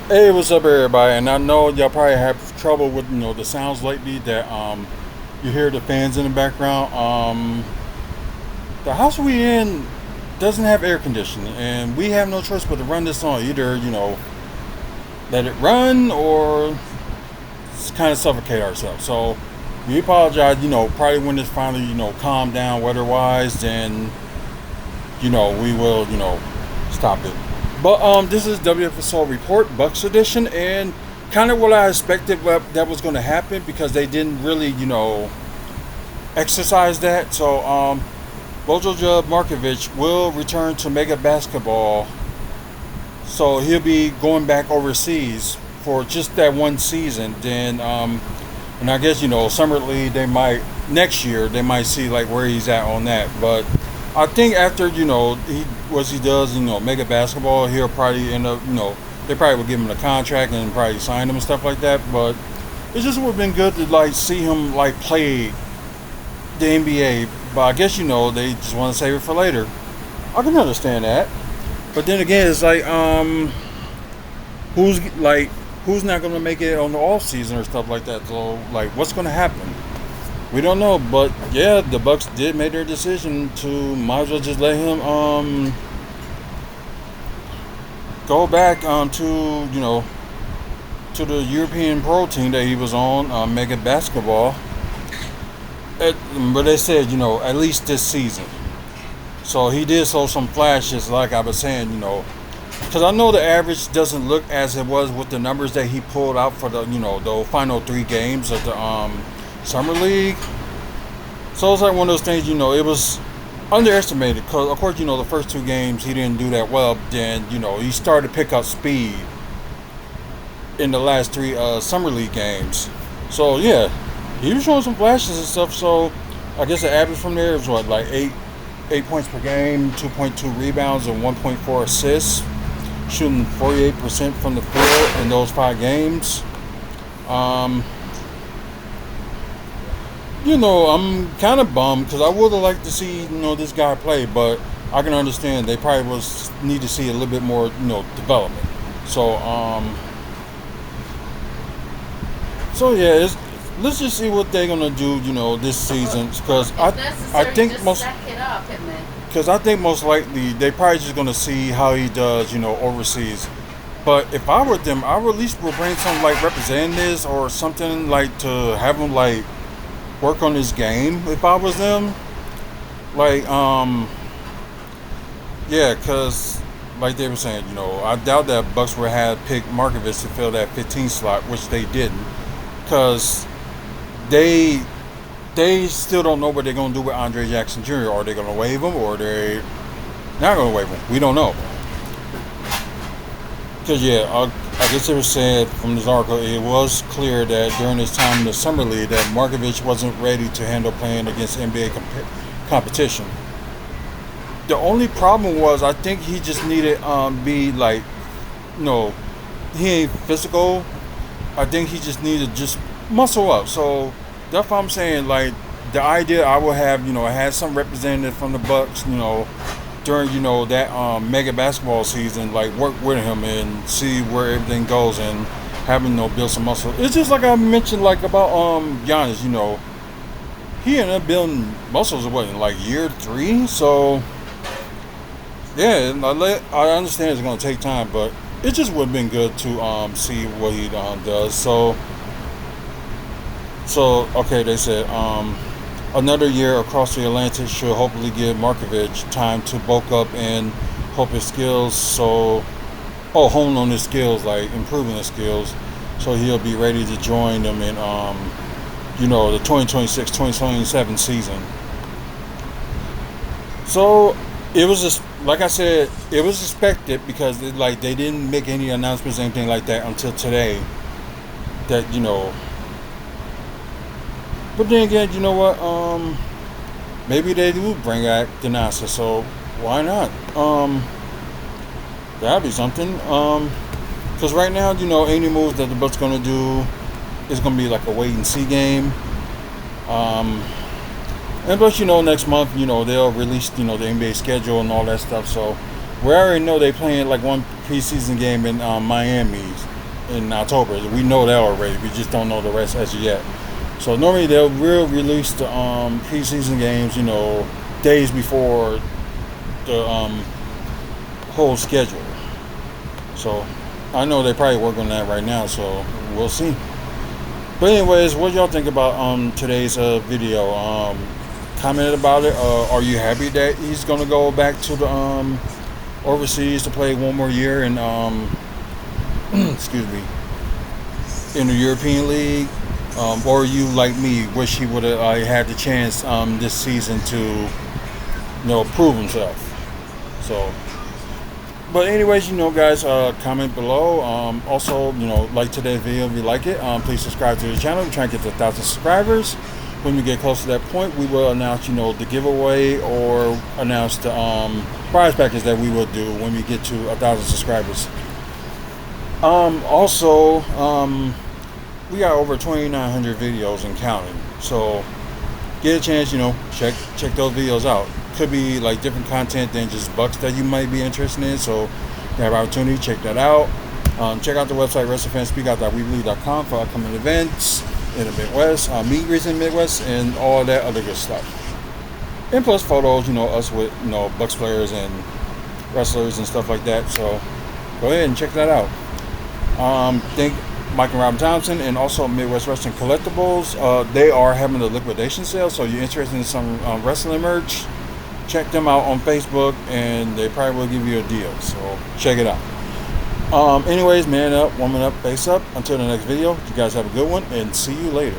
Hey, what's up, everybody? And I know y'all probably have trouble with the sounds lately that you hear the fans in the background. The house we in doesn't have air conditioning, and we have no choice but to run this on. Either let it run or kind of suffocate ourselves. So we apologize. Probably when it's finally calm down weather-wise, then we will stop it. But this is WFSO report Bucks edition, and kind of what I expected that was going to happen because they didn't really exercise that. So Bojoja Markovic will return to Mega Basketball, so he'll be going back overseas for just that one season. Then and I guess summer league they might next year they might see like where he's at on that, but I think after he does mega basketball, he'll probably end up they probably will give him a contract and probably sign him and stuff like that. But it just would have been good to like see him like play the NBA. But I guess they just want to save it for later. I can understand that. But then again, it's like who's like who's not going to make it on the off season or stuff like that. So like what's going to happen? We don't know, but yeah, the Bucks did make their decision to might as well just let him go back to the European Pro team that he was on, Mega Basketball. But they said at least this season. So he did show some flashes, like I was saying, because I know the average doesn't look as it was with the numbers that he pulled out for the final 3 games of the summer league. So it's like one of those things, it was underestimated because, of course, the first 2 games he didn't do that well. Then, he started to pick up speed in the last 3 summer league games. So yeah, he was showing some flashes and stuff. So I guess the average from there is what, like 8 points per game, 2.2 rebounds, and 1.4 assists, shooting 48% from the field in those 5 games. I'm kind of bummed because I would have liked to see, this guy play, but I can understand they probably need to see a little bit more, development. So, yeah, let's just see what they're gonna do, this season because I think I think most likely they probably just gonna see how he does, overseas. But if I were them, I would at least would bring some like representatives or something like to have them like work on his game if I was them. Like, yeah, because like they were saying, I doubt that Bucks would have picked Markovic to fill that 15 slot, which they didn't, because they still don't know what they're gonna do with Andre Jackson Jr. Are they gonna waive him or are they not gonna waive him? We don't know. Because yeah, I guess it was said from this article, it was clear that during his time in the summer league that Markovic wasn't ready to handle playing against NBA competition. The only problem was I think he just needed be like, he ain't physical. I think he just needed just muscle up. So that's what I'm saying. Like the idea I would have, I had some representative from the Bucks, during that mega basketball season, like work with him and see where everything goes and having build some muscle. It's just like I mentioned like about Giannis, he ended up building muscles in like year 3. So yeah, I understand it's gonna take time, but it just would have been good to see what he does. So okay, they said another year across the Atlantic should hopefully give Markovic time to bulk up and hope his skills. Hone on his skills, like improving his skills, so he'll be ready to join them in, the 2026-2027 season. So it was just like I said, it was expected because they didn't make any announcements, or anything like that until today. That But then again, you know what? Maybe they do bring back the NASA, so why not? That'd be something. Because right now, any moves that the Bucks gonna do is gonna be like a wait and see game. And plus, next month, they'll release, the NBA schedule and all that stuff. So we already know they playing like one preseason game in Miami. in October. We know that already. We just don't know the rest as of yet. So normally they'll release the preseason games, days before the whole schedule. So I know they probably work on that right now. So we'll see. But anyways, what y'all think about today's video? Comment about it. Are you happy that he's gonna go back to the overseas to play one more year in excuse me, in the European League? Or you, like me, wish he would have had the chance this season to prove himself. So, but anyways, guys, comment below. Also, like today's video if you like it. Please subscribe to the channel. We're trying to get to 1,000 subscribers. When we get close to that point, we will announce the giveaway or announce the prize package that we will do when we get to 1,000 subscribers. Also, we got over 2,900 videos and counting. So get a chance, check those videos out. Could be like different content than just bucks that you might be interested in. So if you have opportunity, check that out. Check out the website WrestleFansSpeakout.weebly.com for upcoming events in the Midwest, meet and greets in the Midwest, and all that other good stuff. And plus photos, us with Bucks players and wrestlers and stuff like that. So go ahead and check that out. Thank Mike and Robin Thompson, and also Midwest Wrestling Collectibles. They are having a liquidation sale, so you're interested in some wrestling merch, check them out on Facebook, and they probably will give you a deal. So check it out. Anyways, man up, woman up, face up. Until the next video, you guys have a good one, and see you later.